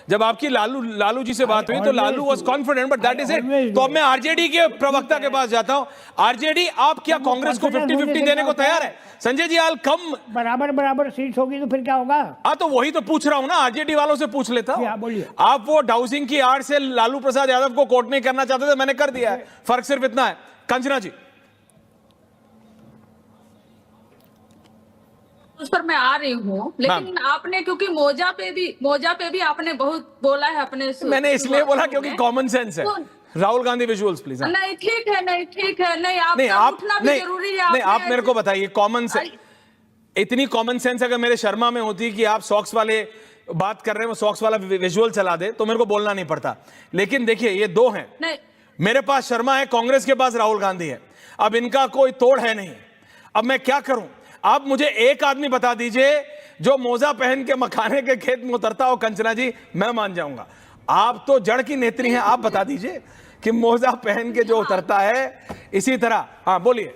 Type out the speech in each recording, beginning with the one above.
जब आपकी लालू जी से बात हुई तो Lalu was confident, but that is it. तो अब मैं आरजेडी के प्रवक्ता के पास जाता हूं। आरजेडी, आप क्या कांग्रेस को 50-50 देने को तैयार है? संजय जी, आल कम बराबर सीट होगी तो फिर क्या होगा? हाँ, तो वही तो पूछ रहा हूं ना, आरजेडी वालों से पूछ लेता हूं। बोलिए। आप वो डाउसिंग की आड़ से लालू प्रसाद यादव को कोर्ट नहीं करना चाहते थे, मैंने कर दिया है, फर्क सिर्फ इतना है। कंचना जी, उस पर मैं आ रही हूँ, लेकिन आपने क्योंकि मोजा पे भी आपने बहुत बोला है अपने। मैंने इसलिए बोला क्योंकि कॉमन सेंस है। Rahul Gandhi visuals please. नहीं ठीक है, नहीं आप उठना भी जरूरी है। नहीं, आप मेरे को बताइए, कॉमन सेंस, इतनी कॉमन सेंस अगर मेरे शर्मा में होती कि आप सॉक्स वाले बात कर रहे हैं, वो सॉक्स वाला विजुअल चला दे तो मेरे को बोलना नहीं पड़ता। लेकिन देखिए, ये दो हैं, मेरे पास शर्मा है, कांग्रेस के पास राहुल गांधी है। अब इनका कोई तोड़ है नहीं। अब मैं क्या करूं? आप मुझे एक आदमी बता दीजिए जो मोजा पहन के मखाने के खेत में उतरता हो। कंचना जी, मैं मान जाऊंगा, आप तो जड़ की नेत्री हैं, आप बता दीजिए कि मोजा पहन के जो उतरता है इसी तरह। हाँ, बोलिए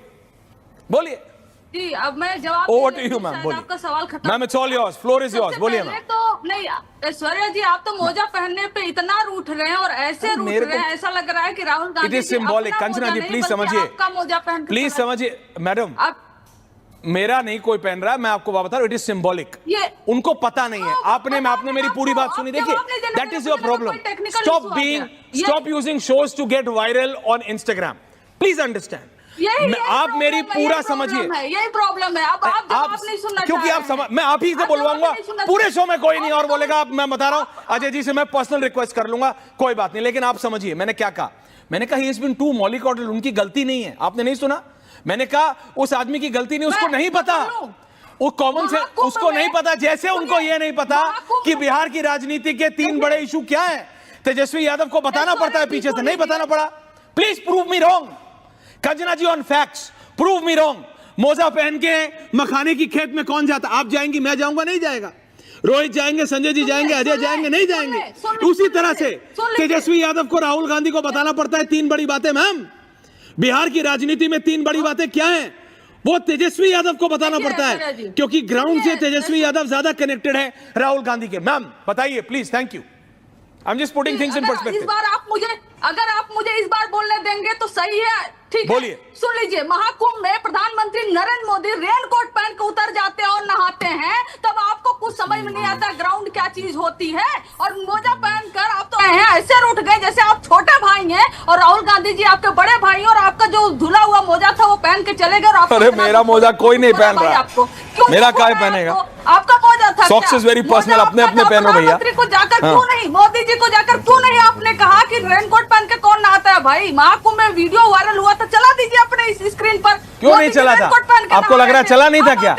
जी। अब मैं जवाब ओवर टू यू मैम, बोलिए। आपका सवाल खत्म। Ma'am, it's all yours, floor is yours, बोलिए मैम। तो नहीं ऐश्वर्या जी, आप तो मोजा पहनने पे इतना रूठ रहे हैं और ऐसे रूठ रहे हैं, ऐसा लग रहा है कि Rahul Gandhi it is symbolic. Kanchana ji please समझिए, प्लीज समझिए मैडम, मेरा नहीं कोई पहन रहा है, मैं आपको बता रहा हूं, इट इज सिंबॉलिक। उनको पता नहीं है। आपने मेरी पूरी बात सुनी। देखिए, that is your problem. Stop using shows to get viral on Instagram, please understand. आप मेरी पूरा समझिए, यही प्रॉब्लम है। अब आप नहीं सुनना, क्योंकि आप समझ, मैं आप ही से बोलवाऊंगा पूरे शो में, कोई नहीं और बोलेगा। मैं बता रहा हूं, अजय जी से मैं पर्सनल रिक्वेस्ट कर लूंगा, कोई बात नहीं। लेकिन आप समझिए मैंने क्या कहा। मैंने कहा ही हैज बीन टू मॉलिकॉटल, उनकी गलती नहीं है। आपने नहीं सुना? मैंने कहा उस आदमी की गलती नहीं, उसको नहीं पता, वो कॉमन से उसको नहीं पता। जैसे उनको ये नहीं पता कि बिहार की राजनीति के 3 बड़े इशू क्या है, तेजस्वी यादव को बताना पड़ता है पीछे से, नहीं बताना पड़ा। Please prove me wrong. Kanchana ji, on facts prove me wrong. मोजा पहन के मखाने की खेत में कौन जाता? आप जाएंगी, मैं जाऊंगा, नहीं जाएगा। रोहित जाएंगे, संजय जी जाएंगे, अजय जाएंगे, नहीं जाएंगे। उसी तरह से तेजस्वी यादव को राहुल गांधी को बताना पड़ता है 3 बड़ी बातें। मैम, बिहार की राजनीति में 3 बड़ी बातें क्या हैं, वो तेजस्वी यादव को बताना पड़ता है, क्योंकि ग्राउंड से तेजस्वी यादव ज्यादा कनेक्टेड है राहुल गांधी के। मैम बताइए please, thank you. I am just putting things in perspective. इस बार अगर आप मुझे इस बार बोलने देंगे तो सही है, ठीक है? बोलिए। सुन लीजिए, महाकुंभ में प्रधानमंत्री नरेंद्र मोदी रेनकोट पहन के उतर जाते हैं और नहाते हैं, तब आपको कुछ समझ में नहीं आता ग्राउंड क्या चीज होती है। और मोजा पहनकर आप तो ऐसे रूठ गए जैसे आप छोटे भाई हैं और राहुल गांधी जी आपके बड़े भाई, और आपका जो धुला हुआ मोजा था वो पहन के चले गए। अरे मेरा मोजा कोई नहीं पहन रहा, मेरा काय पहनेगा? आपका मोजा था। सॉक्स इज वेरी पर्सनल, अपने पहनो भैया। को जाकर क्यों नहीं, मोदी जी को जाकर क्यों नहीं आपने कहा कि रेनकोट पहन के कौन नहाता है? भाई, महाकुंभ में वीडियो वायरल हुआ तो चला दीजिए अपने इस स्क्रीन पर। क्यों नहीं चला था? आपको लग रहा है चला नहीं था क्या?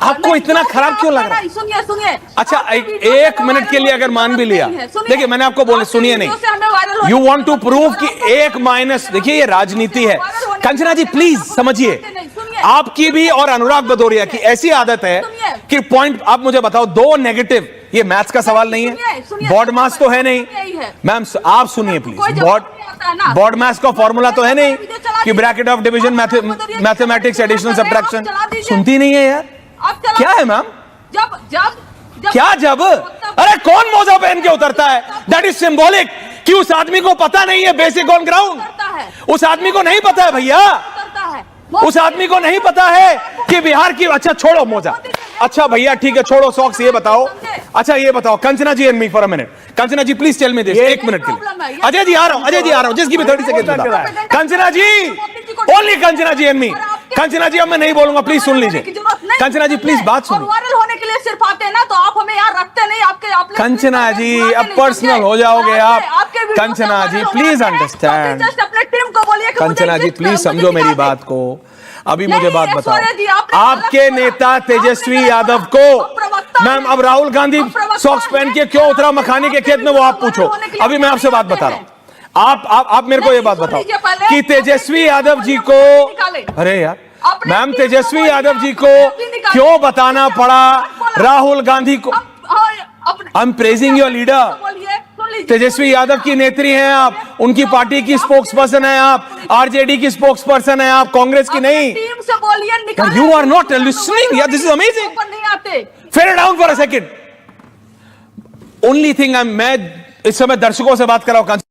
आपको इतना खराब क्यों लग रहा है? सुनिए। अच्छा, 1 मिनट के लिए अगर मान भी लिया, देखिए मैंने आपको बोले, सुनिए नहीं, यू वांट टू प्रूव कि 1 माइनस, देखिए ये राजनीति है। कंचना जी प्लीज समझिए, आपकी भी और अनुराग भदौरिया की ऐसी आदत है कि पॉइंट, आप मुझे बताओ 2 नेगेटिव, ये मैथ्स का सवाल नहीं है, बॉड मास तो है नहीं। मैम आप सुनिए प्लीज, बॉड मास का फॉर्मूला तो है नहीं कि bracket of division, mathematics, addition, subtraction. सुनती नहीं है यार, क्या है मैम? क्या जब? अरे कौन मोजा पहन के उतरता है? दैट इज सिंबॉलिक कि उस आदमी को पता नहीं है बेसिक ऑन ग्राउंड। उस आदमी को नहीं पता है भैया, उस आदमी को नहीं पता है कि बिहार की। अच्छा छोड़ो मोजा, अच्छा भैया ठीक है छोड़ो सॉक्स, ये बताओ, अच्छा ये बताओ Kanchana ji and me for a minute. Kanchana ji please tell me this, 1 minute के लिए। अजय जी आ रहा हूं, just give me 30 seconds. Kanchana ji, only Kanchana ji and me. Kanchana ji अब मैं नहीं बोलूंगा, प्लीज सुन लीजिए। कंचना जी प्लीज बात सुनिए। वायरल होने के लिए सिर्फ आते हैं ना, तो आप हमें यार रखते नहीं। आपके कंचना जी अब पर्सनल हो जाओगे आप। Kanchana ji please understand. अपने टीम को बोलिए। कंचना जी प्लीज समझो मेरी बात को। अभी मुझे बात बताओ, आपके नेता तेजस्वी यादव को, मैम अब राहुल गांधी सॉक्स पहन के क्यों उतरा मखाने के खेत में, वो आप पूछो। अभी मैं आपसे बात बता रहा हूं, आप मेरे को ये बात बताओ कि तेजस्वी यादव जी को, अरे यार मैम, तेजस्वी यादव जी को क्यों बताना पड़ा राहुल गांधी को? I am praising your leader. Tejashwi Yadav की नेत्री हैं आप, उनकी पार्टी की स्पोक्स पर्सन है आप, आरजेडी की स्पोक्स पर्सन है आप, कांग्रेस की नहीं। टीम से बोलिए, यू आर नॉट लिसनिंग यार, this is amazing. Fair down for a second. Only thing मैं इस समय दर्शकों से बात कर रहा हूं। कांचना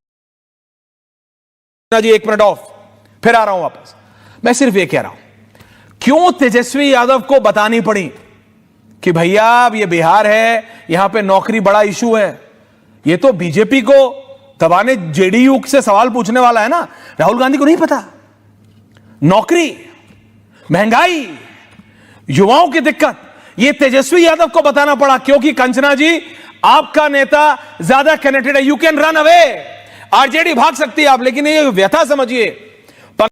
जी 1 मिनट ऑफ, फिर आ रहा हूं वापस। मैं सिर्फ ये कह रहा हूं, क्यों तेजस्वी यादव को बतानी पड़ी कि भैया अब ये बिहार है, यहां पे नौकरी बड़ा इशू है। ये तो बीजेपी को दबाने, जेडीयू से सवाल पूछने वाला है ना। राहुल गांधी को नहीं पता? नौकरी, महंगाई, युवाओं की दिक्कत, ये तेजस्वी यादव को बताना पड़ा, क्योंकि कंचना जी आपका नेता ज्यादा कनेक्टेड है। You can run away, RJD भाग सकती है आप, लेकिन ये व्यथा समझिए,